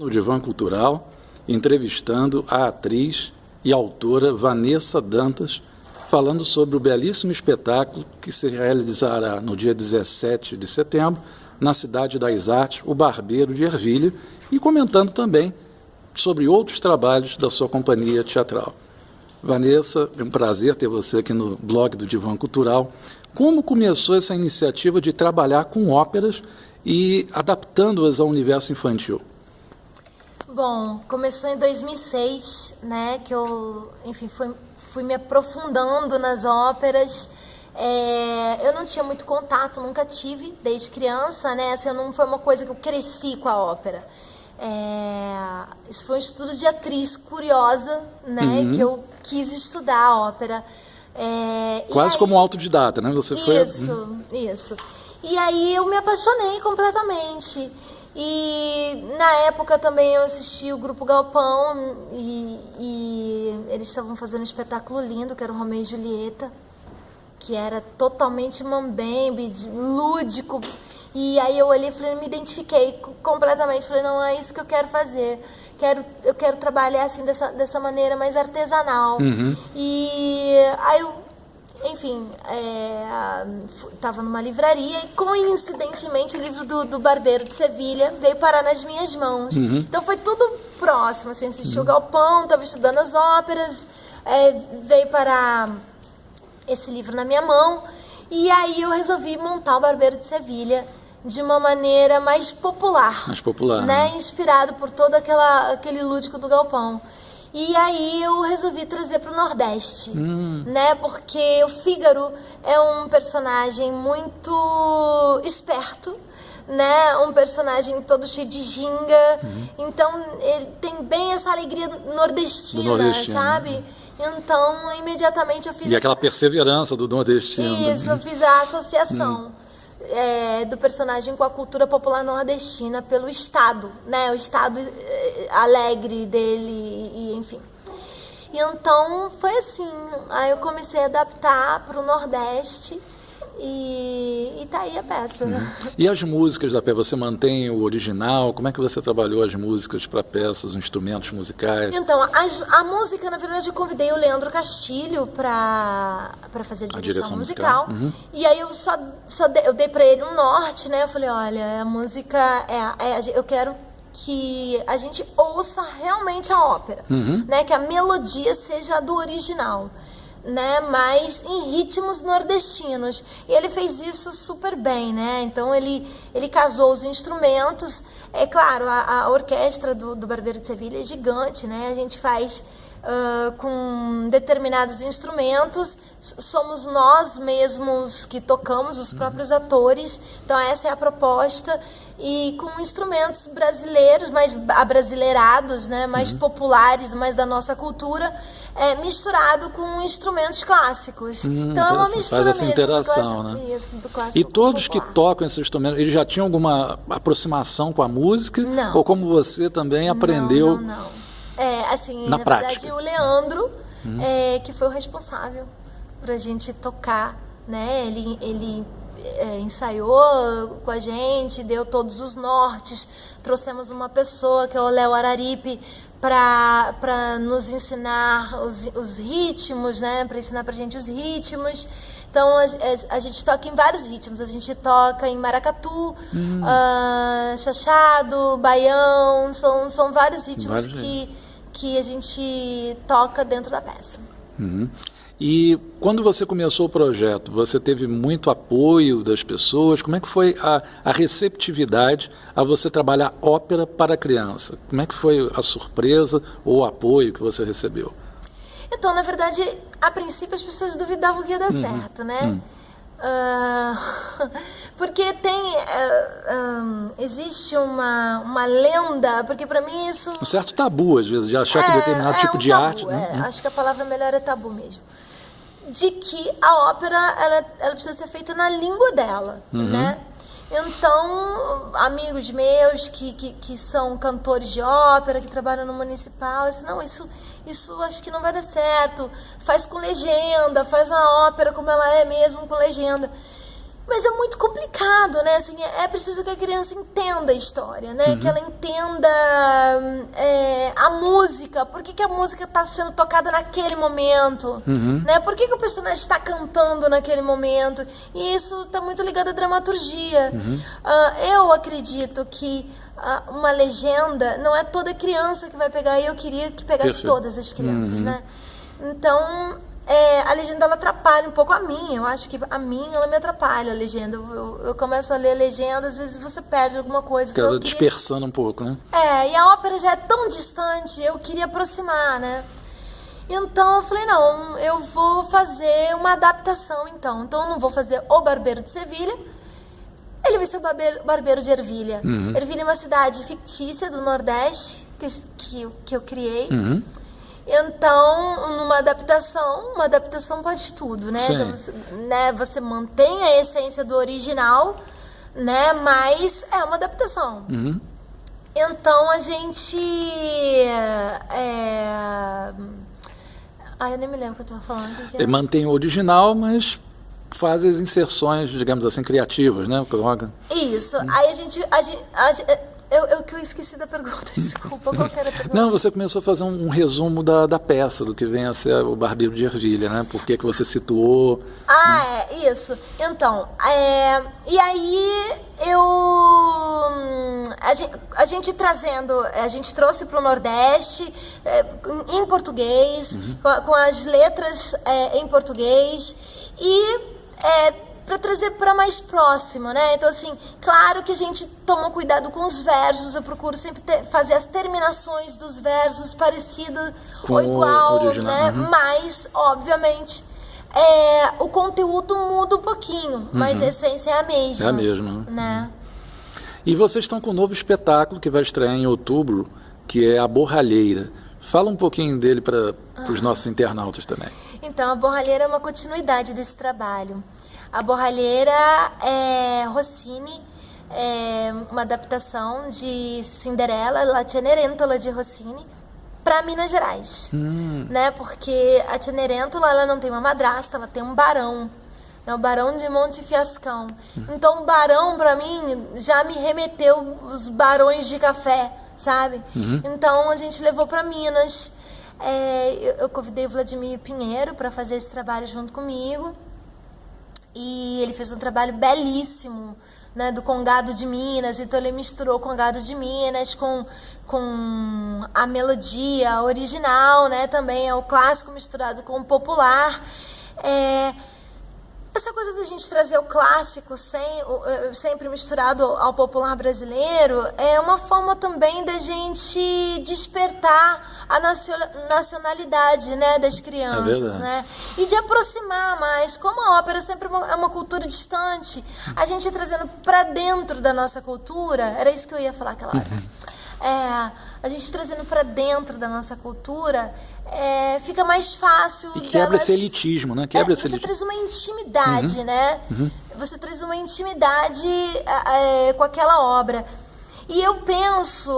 No Divã Cultural, entrevistando a atriz e autora Vanessa Dantas, falando sobre o belíssimo espetáculo que se realizará no dia 17 de setembro, na Cidade das Artes, O Barbeiro de Ervilha, e comentando também sobre outros trabalhos da sua companhia teatral. Vanessa, é um prazer ter você aqui no blog do Divã Cultural. Como começou essa iniciativa de trabalhar com óperas e adaptando-as ao universo infantil? Bom, começou em 2006, né, que eu, enfim, fui me aprofundando nas óperas. Eu não tinha muito contato, nunca tive desde criança, né, assim, não foi uma coisa que eu cresci com a ópera. Isso foi um estudo de atriz curiosa, né, que eu quis estudar a ópera. Quase como autodidata, né? Você foi... Isso. E aí eu me apaixonei completamente. E na época também eu assisti o Grupo Galpão e eles estavam fazendo um espetáculo lindo, que era o Romeu e Julieta, que era totalmente mambembe, lúdico. E aí eu olhei e falei, me identifiquei completamente, falei, não, é isso que eu quero fazer. Eu quero trabalhar assim dessa maneira mais artesanal. E aí eu, enfim, estava numa livraria e coincidentemente o livro do Barbeiro de Sevilha veio parar nas minhas mãos. Então foi tudo próximo, assim, assisti o Galpão, estava estudando as óperas, veio parar esse livro na minha mão e aí eu resolvi montar o Barbeiro de Sevilha de uma maneira mais popular, né? Inspirado por todo aquele lúdico do Galpão. E aí eu resolvi trazer para o Nordeste, né? Porque o Fígaro é um personagem muito esperto, né? Um personagem todo cheio de ginga. Então ele tem bem essa alegria nordestina, sabe? Então imediatamente eu fiz... E aquela perseverança do nordestino. Isso, eu fiz a associação do personagem com a cultura popular nordestina pelo estado, né? O estado alegre dele, e enfim. E então foi assim, aí eu comecei a adaptar para o Nordeste e tá aí a peça. E as músicas da peça, você mantém o original? Como é que você trabalhou as músicas para a peça, os instrumentos musicais? Então, a música, na verdade, eu convidei o Leandro Castilho para fazer a direção musical. E aí eu dei para ele um norte, né? Eu falei, olha, a música eu quero que a gente ouça realmente a ópera, né? Que a melodia seja a do original, né, mas em ritmos nordestinos. E ele fez isso super bem, né? Então ele casou os instrumentos. É claro, a orquestra do Barbeiro de Sevilha é gigante, né? A gente faz com determinados instrumentos, somos nós mesmos que tocamos, os próprios atores. Então essa é a proposta. E com instrumentos brasileiros, mais abrasileirados, né, mais populares, mais da nossa cultura, misturado com instrumentos clássicos. Então é uma mistura faz essa mesmo interação, do né? do clássico E todos popular. que tocam esses instrumentos, eles já tinham alguma aproximação com a música? Não. Ou como você também aprendeu? Não. Assim, na verdade, prática. o Leandro, que foi o responsável pra gente tocar, né? Ele ensaiou com a gente, deu todos os nortes, trouxemos uma pessoa que é o Léo Araripe para nos ensinar os ritmos, né? Para ensinar pra gente os ritmos. Então a gente toca em vários ritmos, a gente toca em maracatu, chachado, baião, são vários ritmos que a gente toca dentro da peça. E quando você começou o projeto, você teve muito apoio das pessoas? Como é que foi a receptividade a você trabalhar ópera para criança? Como é que foi a surpresa ou o apoio que você recebeu? Então, na verdade, a princípio as pessoas duvidavam que ia dar certo, né? Porque existe uma lenda, porque para mim isso... Um certo tabu, às vezes, de achar que determinado tipo de tabu, arte... Acho que a palavra melhor é tabu mesmo. De que a ópera, ela precisa ser feita na língua dela, né? Então, amigos meus que são cantores de ópera, que trabalham no municipal, disse, não, isso acho que não vai dar certo, faz com legenda, faz a ópera como ela é mesmo, com legenda. Mas é muito complicado, né? Assim, é preciso que a criança entenda a história, né? Que ela entenda música, por que a música está sendo tocada naquele momento, né? Por que o personagem está cantando naquele momento? E isso está muito ligado à dramaturgia. Eu acredito que uma legenda não é toda criança que vai pegar, e eu queria que pegasse todas as crianças, né? Então, a legenda ela atrapalha um pouco a mim. Eu acho que a mim ela me atrapalha a legenda. Eu começo a ler a legenda, às vezes você perde alguma coisa. Então, dispersando um pouco, né? E a ópera já é tão distante, eu queria aproximar, né? Então eu falei, não, eu vou fazer uma adaptação, então. Então eu não vou fazer O Barbeiro de Sevilha, ele vai ser o Barbeiro de Ervilha. Ervilha é uma cidade fictícia do Nordeste que eu criei. Então, uma adaptação pode tudo, né? Então, você mantém a essência do original, né? Mas é uma adaptação. Então, a gente... eu nem me lembro o que eu estava falando. Mantém o original, mas faz as inserções, digamos assim, criativas, né? Isso. Aí a gente eu esqueci da pergunta, desculpa, qual que era a pergunta? Não, você começou a fazer um resumo da peça, do que vem a ser o Barbeiro de Ervilha, né? Por que você situou... Isso. Então, e aí a gente trouxe para o Nordeste em português, com as letras em português, e para trazer para mais próximo, né? Então, assim, claro que a gente toma cuidado com os versos, eu procuro sempre fazer as terminações dos versos parecido ou igual, né? Mas, obviamente, o conteúdo muda um pouquinho, mas a essência é a mesma. É a mesma, né? E vocês estão com um novo espetáculo que vai estrear em outubro, que é A Borralheira. Fala um pouquinho dele para os nossos internautas também. Então, A Borralheira é uma continuidade desse trabalho. A Borralheira é Rossini, uma adaptação de Cinderela, La Cenerentola de Rossini, para Minas Gerais, né? Porque a Cenerentola ela não tem uma madrasta, ela tem um barão, né? O Barão de Montefiascão. Então o barão para mim já me remeteu os barões de café, sabe? Então a gente levou para Minas. Eu convidei o Vladimir Pinheiro para fazer esse trabalho junto comigo. E ele fez um trabalho belíssimo, né, do Congado de Minas. Então ele misturou o Congado de Minas com a melodia original, né, também é o clássico misturado com o popular. Essa coisa da gente trazer o clássico sempre misturado ao popular brasileiro é uma forma também da gente despertar a nacionalidade, né, das crianças, né? E de aproximar mais. Como a ópera sempre é uma cultura distante, a gente trazendo para dentro da nossa cultura, era isso que eu ia falar aquela hora. A gente trazendo para dentro da nossa cultura, fica mais fácil. E quebra esse elitismo, né? Você traz uma intimidade, né? Você traz uma intimidade com aquela obra. E eu penso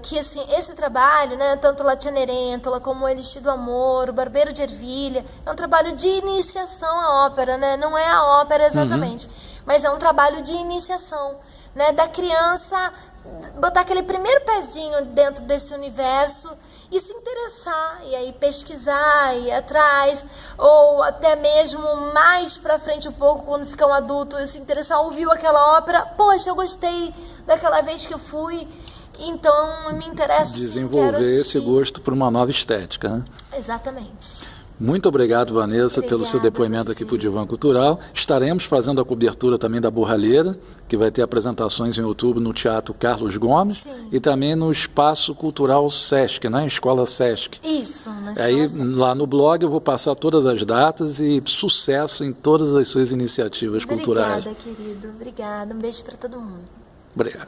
que assim, esse trabalho, né, tanto La Cenerentola como O Elixir do Amor, O Barbeiro de Ervilha, é um trabalho de iniciação à ópera, né? Não é a ópera exatamente, mas é um trabalho de iniciação, né, da criança botar aquele primeiro pezinho dentro desse universo e se interessar, e aí pesquisar, ir atrás, ou até mesmo mais pra frente um pouco, quando ficar um adulto, se interessar, ouviu aquela ópera, poxa, eu gostei daquela vez que eu fui, então eu me interesso. Desenvolver esse gosto por uma nova estética, né? Exatamente. Muito obrigado, Vanessa, pelo seu depoimento aqui para o Divã Cultural. Estaremos fazendo a cobertura também da Borralheira, que vai ter apresentações em outubro no Teatro Carlos Gomes. Sim. E também no Espaço Cultural Sesc, né? Escola Sesc. Isso, na Escola Aí, Sesc. lá no blog eu vou passar todas as datas e sucesso em todas as suas iniciativas culturais. Obrigada, querido. Obrigada. Um beijo para todo mundo. Obrigado.